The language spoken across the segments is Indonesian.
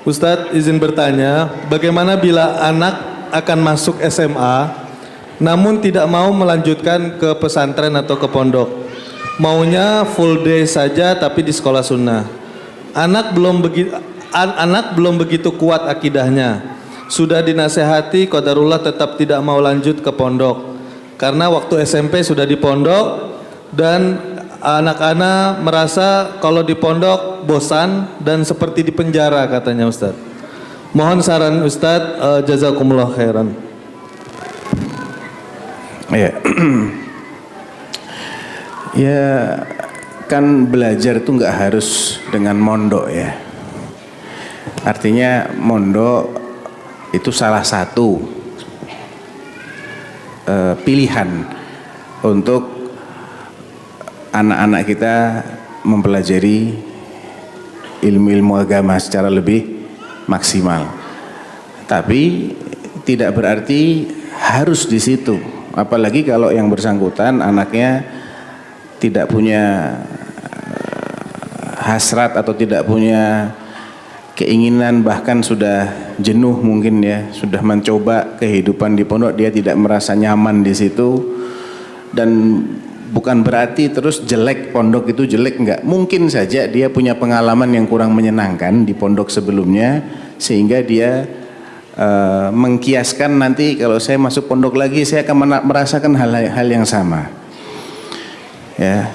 Ustadz izin bertanya, bagaimana bila anak akan masuk SMA, namun tidak mau melanjutkan ke pesantren atau ke pondok? Maunya full day saja tapi di sekolah sunnah. Anak belum begitu kuat akidahnya. Sudah dinasehati, qadarullah tetap tidak mau lanjut ke pondok. Karena waktu SMP sudah di pondok dan anak-anak merasa kalau di pondok bosan dan seperti di penjara katanya Ustadz. Mohon saran Ustadz, jazakumullah khairan. Ya, ya kan belajar itu nggak harus dengan mondok ya. Artinya mondok itu salah satu pilihan untuk anak-anak kita mempelajari ilmu-ilmu agama secara lebih maksimal. Tapi tidak berarti harus di situ. Apalagi kalau yang bersangkutan anaknya tidak punya hasrat atau tidak punya keinginan, bahkan sudah jenuh mungkin ya, sudah mencoba kehidupan di pondok, dia tidak merasa nyaman di situ. Dan bukan berarti terus jelek, pondok itu jelek, enggak. Mungkin saja dia punya pengalaman yang kurang menyenangkan di pondok sebelumnya, sehingga dia mengkiaskan nanti kalau saya masuk pondok lagi saya akan merasakan hal yang sama. Ya,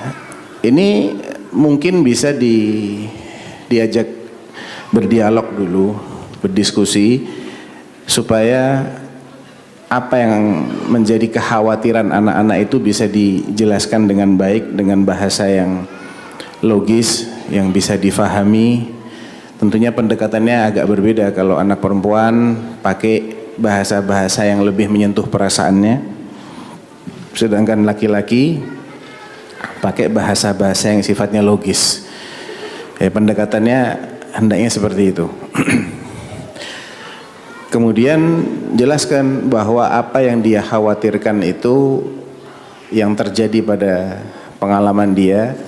ini mungkin bisa diajak berdialog dulu, berdiskusi supaya apa yang menjadi kekhawatiran anak-anak itu bisa dijelaskan dengan baik, dengan bahasa yang logis, yang bisa difahami. Tentunya pendekatannya agak berbeda kalau anak perempuan pakai bahasa-bahasa yang lebih menyentuh perasaannya, sedangkan laki-laki pakai bahasa-bahasa yang sifatnya logis. Pendekatannya hendaknya seperti itu. Kemudian jelaskan bahwa apa yang dia khawatirkan itu yang terjadi pada pengalaman dia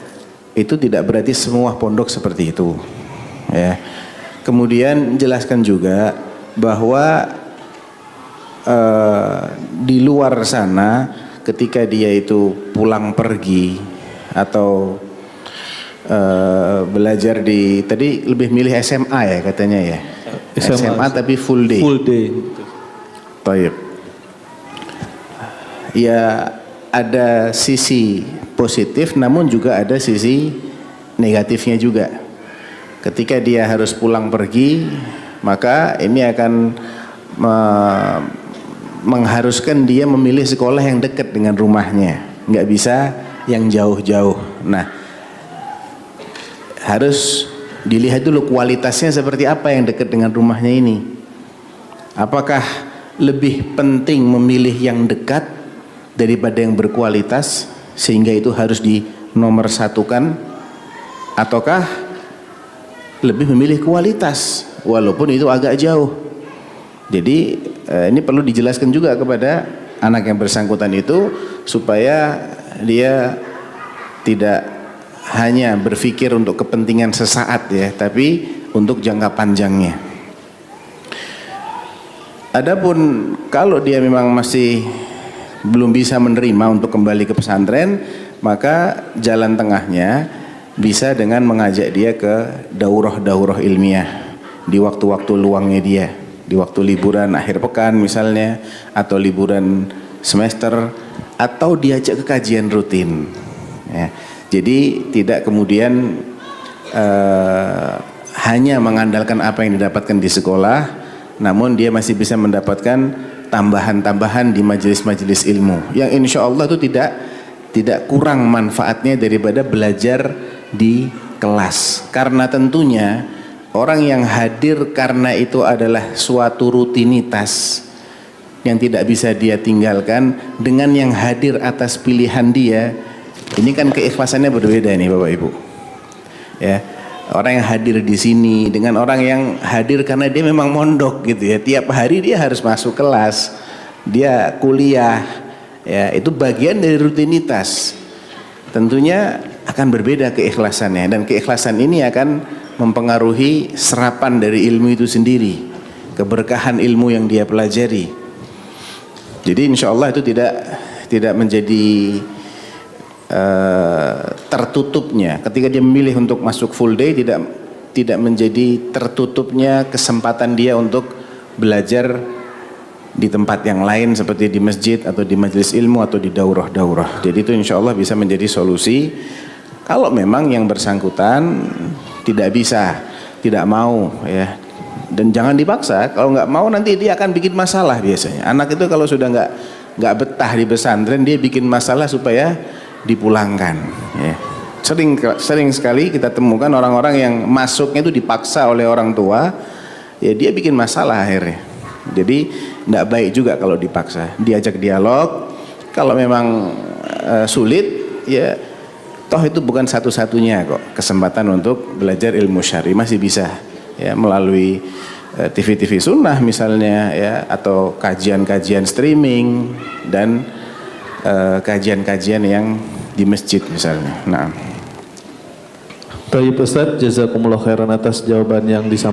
itu tidak berarti semua pondok seperti itu. Ya. Kemudian jelaskan juga bahwa di luar sana ketika dia itu pulang pergi atau belajar di, tadi lebih milih SMA ya katanya ya. SMA tapi full day. Full day. Taib. Ya ada sisi positif namun juga ada sisi negatifnya juga. Ketika dia harus pulang pergi, maka ini akan mengharuskan dia memilih sekolah yang dekat dengan rumahnya, nggak bisa yang jauh-jauh. Nah, harus dilihat dulu kualitasnya seperti apa yang dekat dengan rumahnya ini. Apakah lebih penting memilih yang dekat daripada yang berkualitas sehingga itu harus dinomorsatukan, ataukah lebih memilih kualitas walaupun itu agak jauh? Jadi ini perlu dijelaskan juga kepada anak yang bersangkutan itu supaya dia tidak hanya berpikir untuk kepentingan sesaat ya, tapi untuk jangka panjangnya. Adapun kalau dia memang masih belum bisa menerima untuk kembali ke pesantren, maka jalan tengahnya bisa dengan mengajak dia ke daurah-daurah ilmiah di waktu-waktu luangnya dia, di waktu liburan akhir pekan misalnya, atau liburan semester, atau diajak ke kajian rutin ya. Jadi tidak kemudian hanya mengandalkan apa yang didapatkan di sekolah, namun dia masih bisa mendapatkan tambahan-tambahan di majelis-majelis ilmu yang insya Allah itu tidak kurang manfaatnya daripada belajar di kelas. Karena tentunya orang yang hadir karena itu adalah suatu rutinitas yang tidak bisa dia tinggalkan, dengan yang hadir atas pilihan dia, ini kan keikhlasannya berbeda nih Bapak Ibu. Ya, orang yang hadir di sini dengan orang yang hadir karena dia memang mondok gitu ya, tiap hari dia harus masuk kelas, dia kuliah, ya itu bagian dari rutinitas. Tentunya akan berbeda keikhlasannya, dan keikhlasan ini akan mempengaruhi serapan dari ilmu itu sendiri, keberkahan ilmu yang dia pelajari. Jadi insya Allah itu tidak menjadi tertutupnya ketika dia memilih untuk masuk full day, tidak menjadi tertutupnya kesempatan dia untuk belajar di tempat yang lain seperti di masjid atau di majelis ilmu atau di daurah-daurah. Jadi itu insya Allah bisa menjadi solusi kalau memang yang bersangkutan tidak bisa, tidak mau, ya. Dan jangan dipaksa. Kalau nggak mau nanti dia akan bikin masalah biasanya. Anak itu kalau sudah nggak betah di pesantren, dia bikin masalah supaya dipulangkan. Ya. Sering sekali kita temukan orang-orang yang masuknya itu dipaksa oleh orang tua, ya dia bikin masalah akhirnya. Jadi tidak baik juga kalau dipaksa. Diajak dialog. Kalau memang sulit, ya toh itu bukan satu-satunya kok kesempatan untuk belajar ilmu syar'i, masih bisa ya melalui TV-TV sunnah misalnya ya, atau kajian-kajian streaming dan kajian-kajian yang di masjid misalnya. Nah. Baik Ustaz, jazakumullah khairan atas jawaban yang disampaikan.